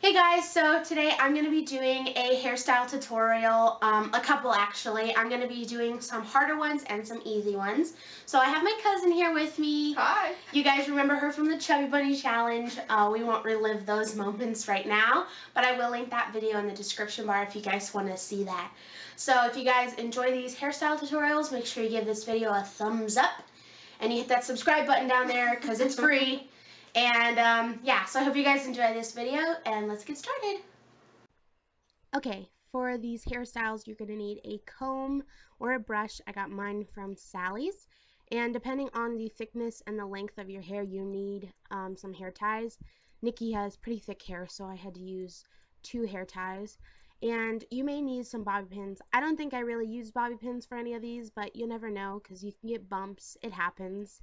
Hey guys, so today I'm going to be doing a hairstyle tutorial, a couple actually. I'm going to be doing some harder ones and some easy ones. So I have my cousin here with me. Hi. You guys remember her from the Chubby Bunny Challenge. We won't relive those moments right now, but I will link that video in the description bar if you guys want to see that. So if you guys enjoy these hairstyle tutorials, make sure you give this video a thumbs up and you hit that subscribe button down there because it's free. And yeah, so I hope you guys enjoy this video, and let's get started. Okay, for these hairstyles, you're going to need a comb or a brush. I got mine from Sally's. And depending on the thickness and the length of your hair, you need some hair ties. Nikki has pretty thick hair, so I had to use 2 hair ties. And you may need some bobby pins. I don't think I really use bobby pins for any of these, but you never know because you can get bumps. It happens.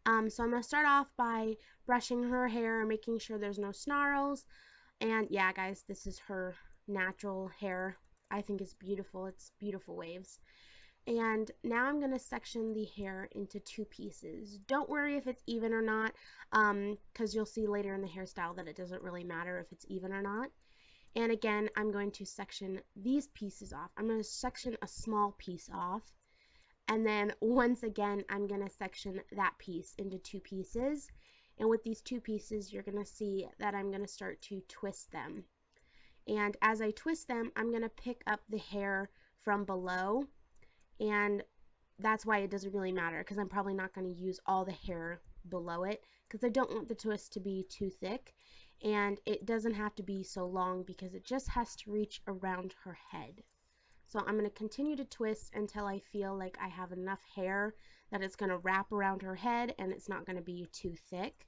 So I'm going to start off by brushing her hair, making sure there's no snarls. And yeah, guys, this is her natural hair. I think it's beautiful. It's beautiful waves. And now I'm going to section the hair into 2 pieces. Don't worry if it's even or not, because you'll see later in the hairstyle that it doesn't really matter if it's even or not. And again, I'm going to section these pieces off. I'm going to section a small piece off. And then once again, I'm going to section that piece into 2 pieces. And with these 2 pieces, you're going to see that I'm going to start to twist them. And as I twist them, I'm going to pick up the hair from below. And that's why it doesn't really matter, because I'm probably not going to use all the hair below it, because I don't want the twist to be too thick. And it doesn't have to be so long, because it just has to reach around her head. So I'm going to continue to twist until I feel like I have enough hair that it's going to wrap around her head and it's not going to be too thick.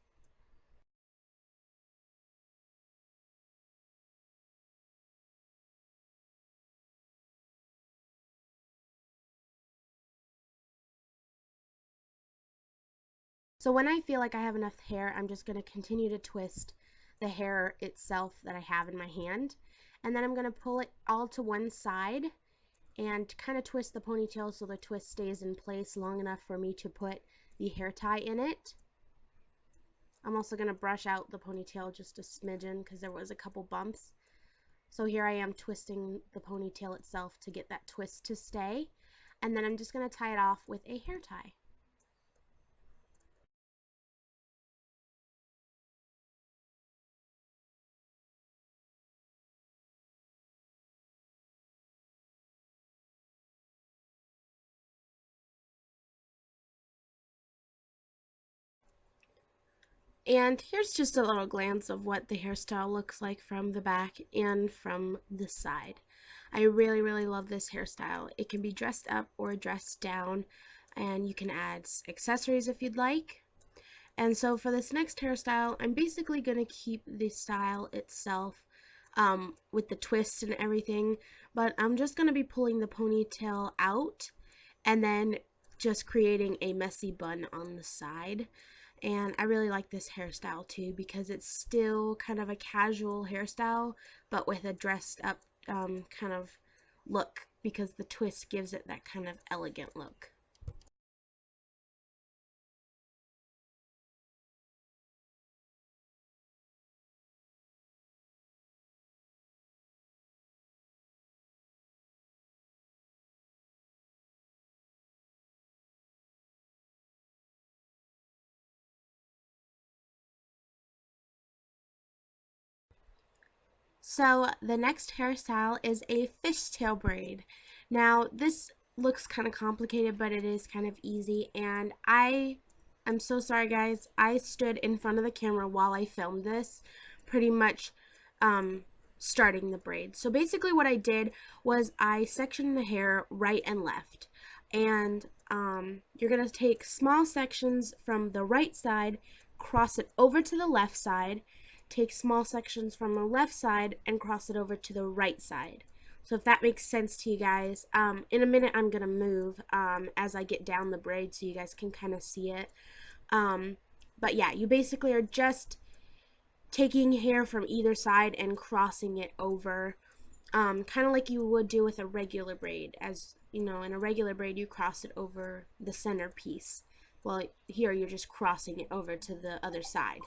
So when I feel like I have enough hair, I'm just going to continue to twist the hair itself that I have in my hand. And then I'm going to pull it all to one side and kind of twist the ponytail so the twist stays in place long enough for me to put the hair tie in it. I'm also going to brush out the ponytail just a smidgen because there was a couple bumps. So here I am twisting the ponytail itself to get that twist to stay. And then I'm just going to tie it off with a hair tie. And here's just a little glance of what the hairstyle looks like from the back and from the side. I really, really love this hairstyle. It can be dressed up or dressed down, and you can add accessories if you'd like. And so for this next hairstyle, I'm basically going to keep the style itself with the twists and everything, but I'm just going to be pulling the ponytail out and then just creating a messy bun on the side. And I really like this hairstyle too because it's still kind of a casual hairstyle, but with a dressed up kind of look, because the twist gives it that kind of elegant look. So the next hairstyle is a fishtail braid. Now this looks kind of complicated, but it is kind of easy, and I'm so sorry guys, I stood in front of the camera while I filmed this, pretty much starting the braid. So basically what I did was I sectioned the hair right and left, and you're going to take small sections from the right side, cross it over to the left side, take small sections from the left side and cross it over to the right side. So if that makes sense to you guys, in a minute I'm going to move as I get down the braid so you guys can kind of see it. But yeah, you basically are just taking hair from either side and crossing it over, kind of like you would do with a regular braid. As you know, in a regular braid you cross it over the center piece. Well, here you're just crossing it over to the other side.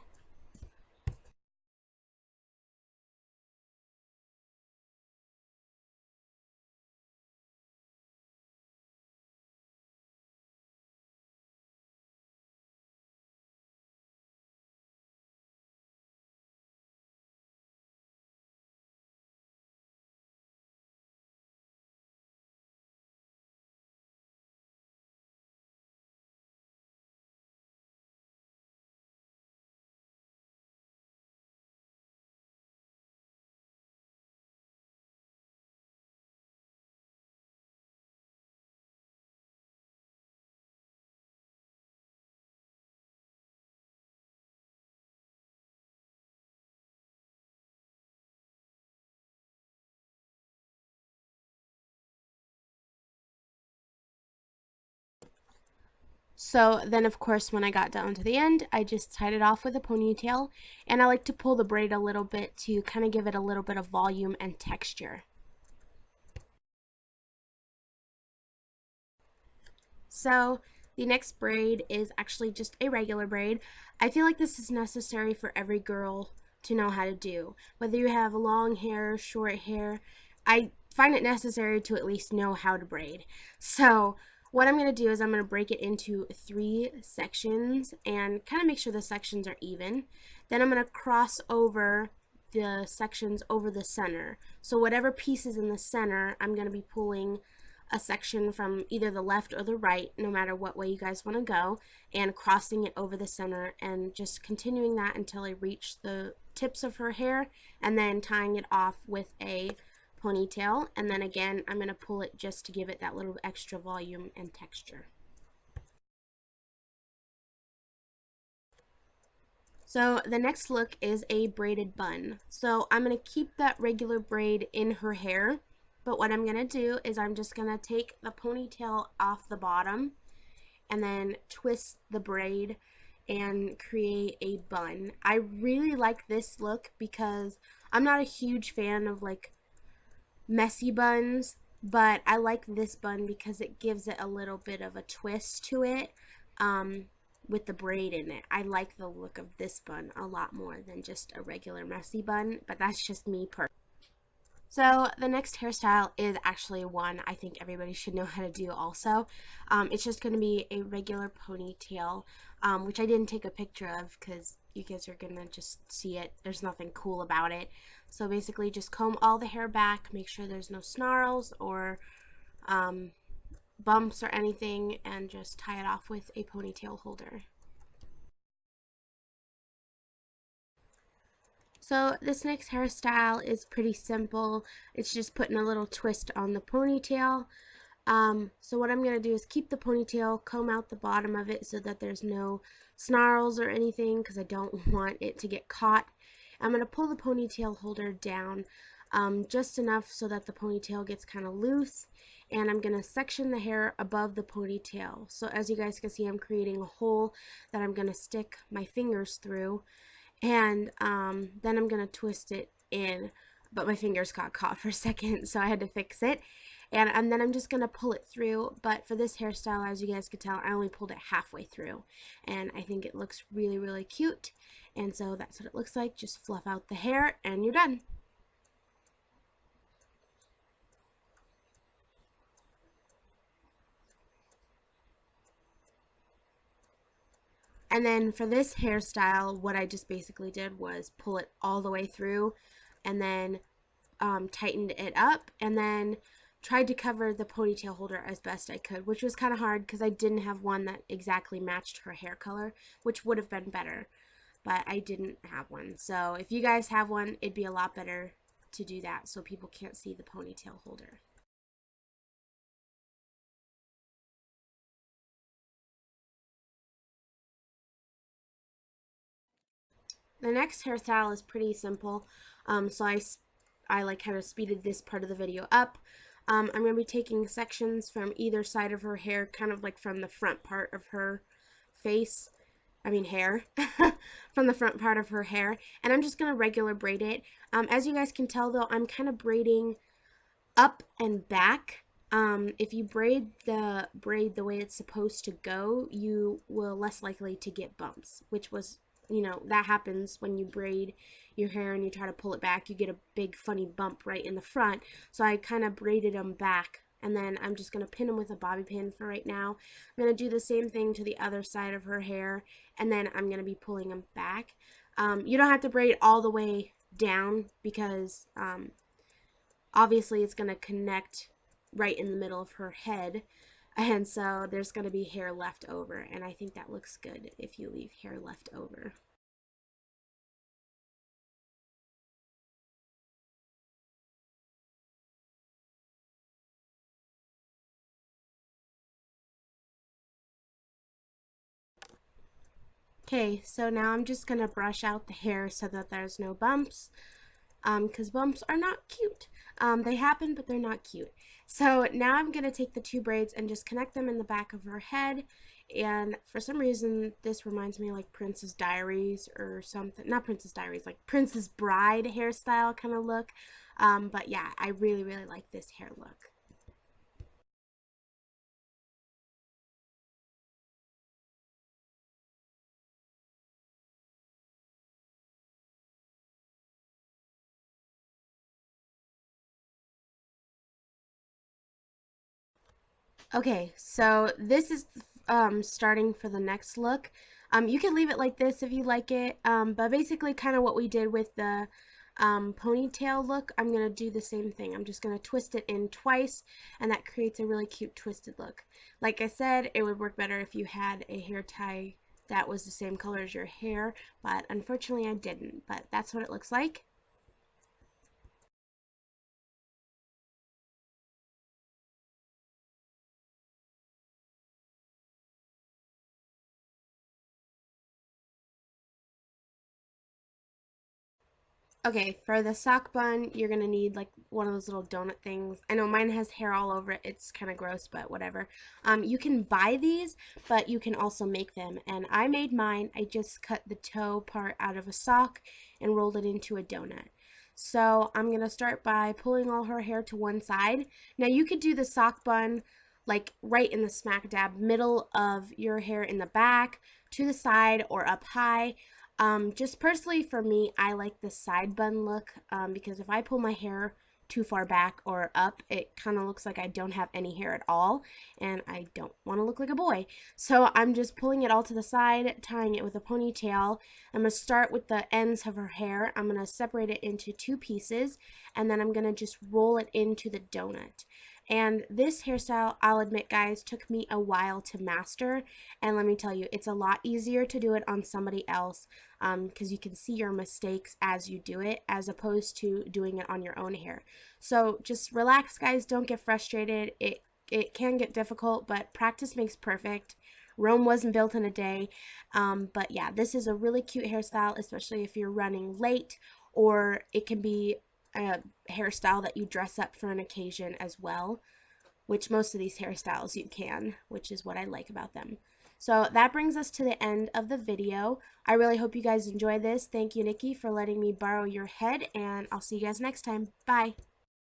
So then, of course, when I got down to the end, I just tied it off with a ponytail, and I like to pull the braid a little bit to kind of give it a little bit of volume and texture. So the next braid is actually just a regular braid. I feel like this is necessary for every girl to know how to do. Whether you have long hair, short hair, I find it necessary to at least know how to braid. So what I'm going to do is I'm going to break it into 3 sections and kind of make sure the sections are even. Then I'm going to cross over the sections over the center. So whatever piece is in the center, I'm going to be pulling a section from either the left or the right, no matter what way you guys want to go, and crossing it over the center and just continuing that until I reach the tips of her hair, and then tying it off with a ponytail. And then again, I'm going to pull it just to give it that little extra volume and texture. So the next look is a braided bun. So I'm going to keep that regular braid in her hair, but what I'm going to do is I'm just going to take the ponytail off the bottom and then twist the braid and create a bun. I really like this look because I'm not a huge fan of like messy buns, but I like this bun because it gives it a little bit of a twist to it. With the braid in it. I like the look of this bun a lot more than just a regular messy bun, but that's just me personally. So the next hairstyle is actually one I think everybody should know how to do also. It's just going to be a regular ponytail, which I didn't take a picture of because you guys are going to just see it. There's nothing cool about it. So basically just comb all the hair back, make sure there's no snarls or bumps or anything, and just tie it off with a ponytail holder. So this next hairstyle is pretty simple. It's just putting a little twist on the ponytail. So what I'm going to do is keep the ponytail, comb out the bottom of it so that there's no snarls or anything because I don't want it to get caught. I'm going to pull the ponytail holder down just enough so that the ponytail gets kind of loose, and I'm going to section the hair above the ponytail. So as you guys can see, I'm creating a hole that I'm going to stick my fingers through, and then I'm going to twist it in, but my fingers got caught for a second, so I had to fix it. And then I'm just going to pull it through, but for this hairstyle, as you guys could tell, I only pulled it halfway through, and I think it looks really, really cute, and so that's what it looks like. Just fluff out the hair, and you're done. And then for this hairstyle, what I just basically did was pull it all the way through, and then tightened it up, and then tried to cover the ponytail holder as best I could, which was kind of hard because I didn't have one that exactly matched her hair color, which would have been better, but I didn't have one. So if you guys have one, it'd be a lot better to do that so people can't see the ponytail holder. The next hairstyle is pretty simple, so I like kind of speeded this part of the video up. I'm going to be taking sections from either side of her hair, kind of like from the front part of her face, hair, from the front part of her hair, and I'm just going to regular braid it. As you guys can tell though, I'm kind of braiding up and back. If you braid the way it's supposed to go, you will less likely to get bumps, which was, that happens when you braid your hair and you try to pull it back. You get a big funny bump right in the front. So I kind of braided them back, and then I'm just going to pin them with a bobby pin for right now. I'm going to do the same thing to the other side of her hair, and then I'm going to be pulling them back. You don't have to braid all the way down because obviously it's going to connect right in the middle of her head, and so there's going to be hair left over, and I think that looks good if you leave hair left over. Okay, so now I'm just going to brush out the hair so that there's no bumps, because bumps are not cute. They happen, but they're not cute. So now I'm going to take the 2 braids and just connect them in the back of her head, and for some reason this reminds me of like Princess Diaries or something. Not Princess Diaries, like Princess Bride hairstyle kind of look. But yeah, I really, really like this hair look. Okay, so this is starting for the next look. You can leave it like this if you like it, but basically kind of what we did with the ponytail look, I'm going to do the same thing. I'm just going to twist it in twice, and that creates a really cute twisted look. Like I said, it would work better if you had a hair tie that was the same color as your hair, but unfortunately I didn't, but that's what it looks like. Okay, for the sock bun, you're gonna need like one of those little donut things. I know mine has hair all over it. It's kind of gross, but whatever. You can buy these, but you can also make them. And I made mine. I just cut the toe part out of a sock and rolled it into a donut. So I'm gonna start by pulling all her hair to one side. Now you could do the sock bun like right in the smack dab middle of your hair in the back, to the side, or up high. Just personally for me, I like the side bun look because if I pull my hair too far back or up, it kind of looks like I don't have any hair at all, and I don't want to look like a boy. So I'm just pulling it all to the side, tying it with a ponytail. I'm going to start with the ends of her hair. I'm going to separate it into two pieces, and then I'm going to just roll it into the donut. And this hairstyle, I'll admit guys, took me a while to master, and let me tell you, it's a lot easier to do it on somebody else because you can see your mistakes as you do it as opposed to doing it on your own hair. So just relax guys, don't get frustrated. It can get difficult, but practice makes perfect. Rome wasn't built in a day. But yeah, this is a really cute hairstyle, especially if you're running late, or it can be a hairstyle that you dress up for an occasion as well, which most of these hairstyles you can, which is what I like about them. So that brings us to the end of the video. I really hope you guys enjoy this. Thank you, Nikki, for letting me borrow your head, and I'll see you guys next time. Bye.